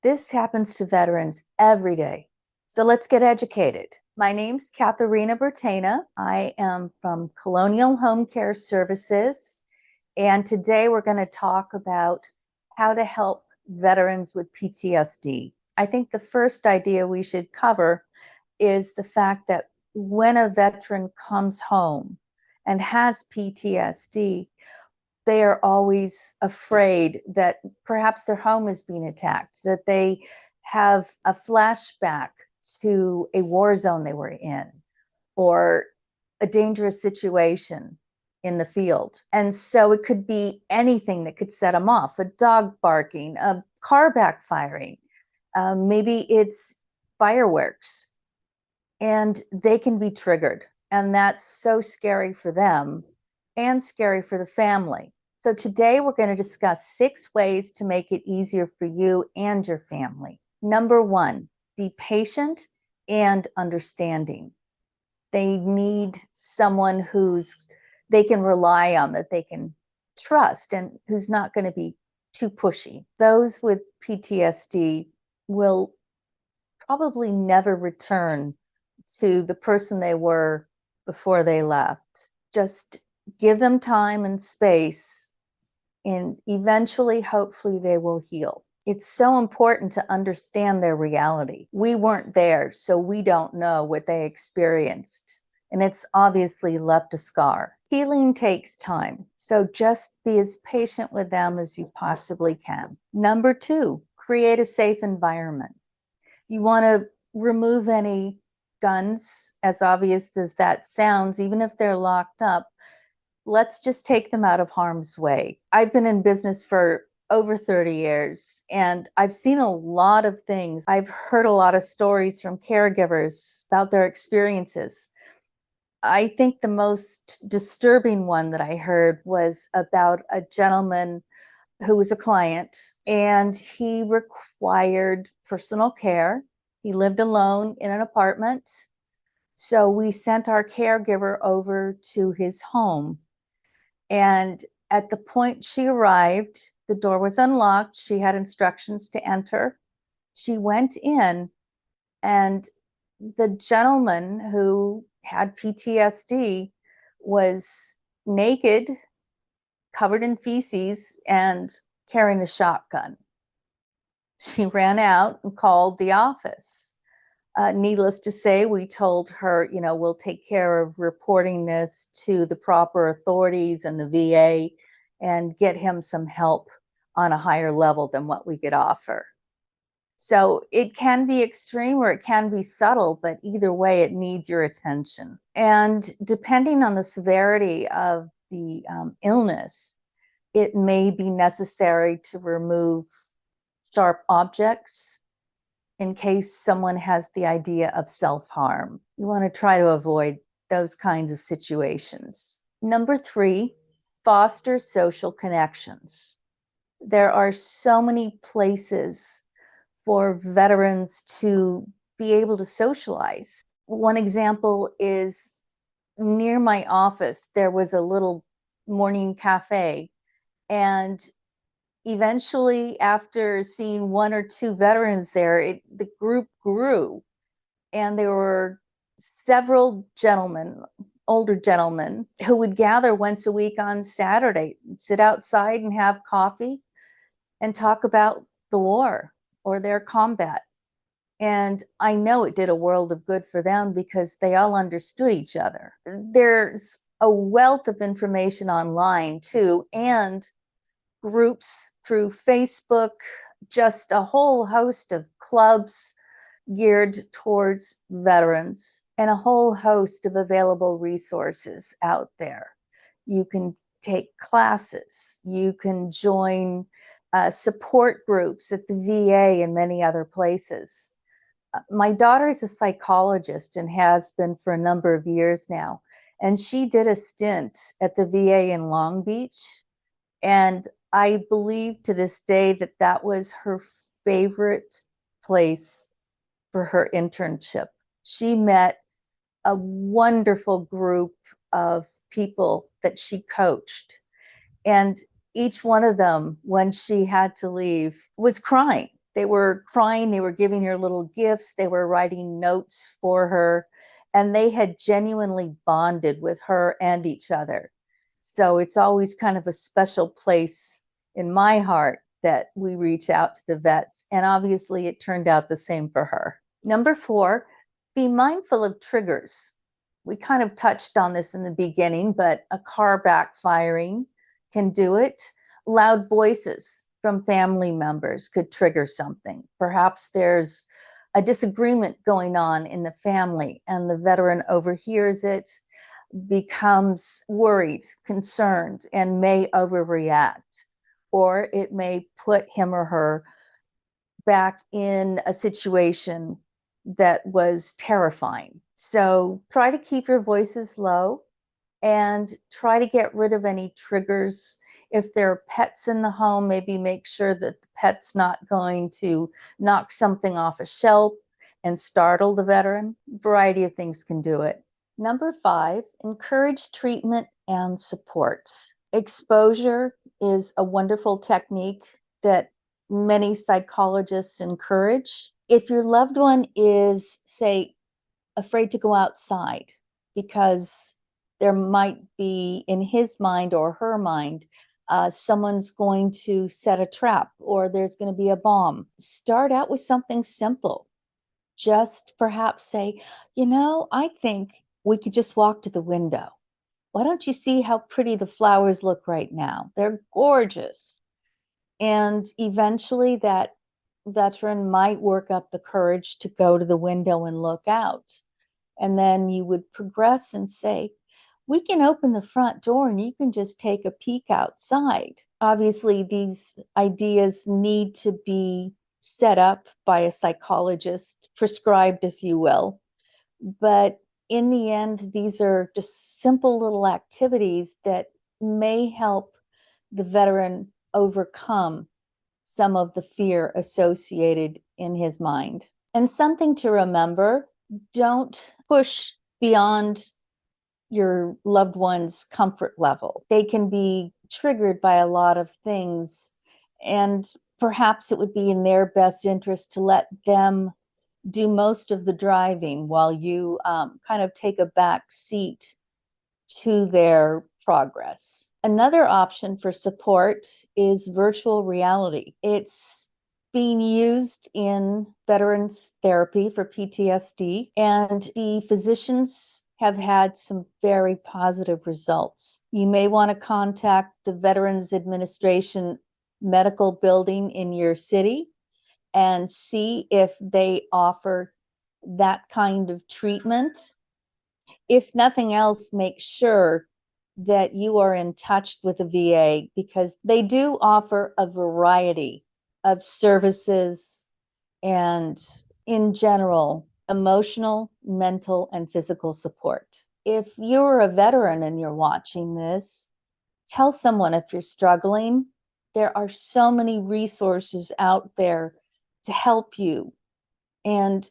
This happens to veterans every day. So let's get educated. My name's Katharina Bertana. I am from Colonial Home Care Services. And today we're going to talk about how to help veterans with PTSD. I think the first idea we should cover is the fact that when a veteran comes home and has PTSD, they are always afraid that perhaps their home is being attacked, that they have a flashback to a war zone they were in, or a dangerous situation in the field. And so it could be anything that could set them off: a dog barking, a car backfiring, maybe it's fireworks, and they can be triggered. And that's so scary for them and scary for the family. So today we're going to discuss 6 ways to make it easier for you and your family. Number 1, be patient and understanding. They need someone they can rely on, that they can trust, and who's not going to be too pushy. Those with PTSD will probably never return to the person they were before they left. Just give them time and space, and eventually, hopefully, they will heal. It's so important to understand their reality. We weren't there, so we don't know what they experienced, and it's obviously left a scar. Healing takes time, so just be as patient with them as you possibly can. Number 2, create a safe environment. You want to remove any guns, as obvious as that sounds, even if they're locked up. Let's just take them out of harm's way. I've been in business for over 30 years, and I've seen a lot of things. I've heard a lot of stories from caregivers about their experiences. I think the most disturbing one that I heard was about a gentleman who was a client, and he required personal care. He lived alone in an apartment. So we sent our caregiver over to his home. And at the point she arrived, the door was unlocked. She had instructions to enter. She went in, and the gentleman who had PTSD was naked, covered in feces, and carrying a shotgun. She ran out and called the office. Needless to say, we told her, we'll take care of reporting this to the proper authorities and the VA and get him some help on a higher level than what we could offer. So it can be extreme or it can be subtle, but either way, it needs your attention. And depending on the severity of the illness, it may be necessary to remove sharp objects in case someone has the idea of self-harm. You want to try to avoid those kinds of situations. Number 3, foster social connections. There are so many places for veterans to be able to socialize. One example is near my office, there was a little morning cafe, and eventually, after seeing 1 or 2 veterans there, the group grew, and there were several gentlemen, older gentlemen, who would gather once a week on Saturday, sit outside and have coffee and talk about the war or their combat. And I know it did a world of good for them because they all understood each other. There's a wealth of information online too, and groups through Facebook, just a whole host of clubs geared towards veterans, and a whole host of available resources out there. You can take classes, you can join support groups at the VA and many other places. My daughter is a psychologist and has been for a number of years now, and she did a stint at the VA in Long Beach, and I believe to this day that that was her favorite place for her internship. She met a wonderful group of people that she coached, and each one of them, when she had to leave, was crying. They were crying, they were giving her little gifts, they were writing notes for her, and they had genuinely bonded with her and each other. So it's always kind of a special place in my heart that we reach out to the vets, and obviously it turned out the same for her. Number 4, be mindful of triggers. We kind of touched on this in the beginning, but a car backfiring can do it. Loud voices from family members could trigger something. Perhaps there's a disagreement going on in the family and the veteran overhears it, becomes worried, concerned, and may overreact. Or it may put him or her back in a situation that was terrifying. So try to keep your voices low and try to get rid of any triggers. If there are pets in the home, maybe make sure that the pet's not going to knock something off a shelf and startle the veteran. A variety of things can do it. Number 5, encourage treatment and support. Exposure is a wonderful technique that many psychologists encourage. If your loved one is, say, afraid to go outside because there might be in his mind or her mind, someone's going to set a trap or there's going to be a bomb, start out with something simple. Just perhaps say, I think we could just walk to the window. Why don't you see how pretty the flowers look right now? They're gorgeous. And eventually that veteran might work up the courage to go to the window and look out. And then you would progress and say, we can open the front door and you can just take a peek outside. Obviously, these ideas need to be set up by a psychologist, prescribed, if you will. But in the end, these are just simple little activities that may help the veteran overcome some of the fear associated in his mind. And something to remember, don't push beyond your loved one's comfort level. They can be triggered by a lot of things, and perhaps it would be in their best interest to let them do most of the driving while you kind of take a back seat to their progress. Another option for support is virtual reality. It's being used in veterans therapy for PTSD, and the physicians have had some very positive results. You may want to contact the Veterans Administration medical building in your city and see if they offer that kind of treatment. If nothing else, make sure that you are in touch with the VA, because they do offer a variety of services and, in general, emotional, mental, and physical support. If you're a veteran and you're watching this, tell someone if you're struggling. There are so many resources out there to help you. And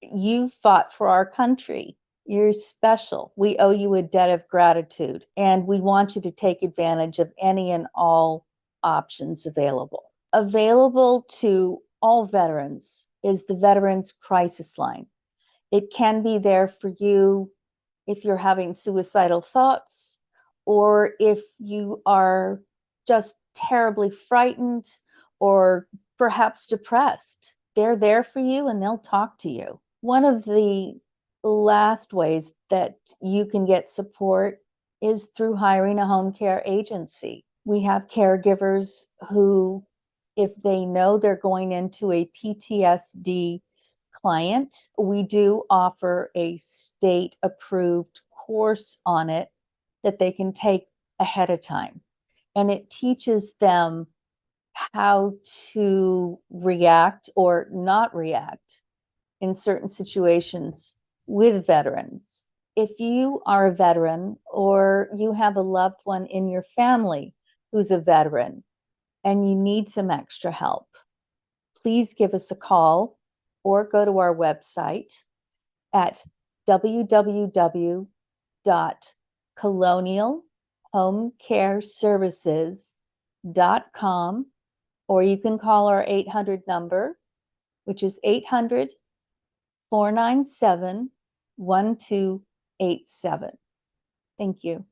you fought for our country. You're special. We owe you a debt of gratitude, and we want you to take advantage of any and all options available. Available to all veterans is the Veterans Crisis Line. It can be there for you if you're having suicidal thoughts, or if you are just terribly frightened or perhaps depressed. They're there for you and they'll talk to you. One of the last ways that you can get support is through hiring a home care agency. We have caregivers who, if they know they're going into a PTSD client, we do offer a state-approved course on it that they can take ahead of time. And it teaches them how to react or not react in certain situations with veterans. If you are a veteran or you have a loved one in your family who's a veteran and you need some extra help, please give us a call or go to our website at www.colonialhomecareservices.com, or you can call our 800 number which is 800-497-1287. Thank you.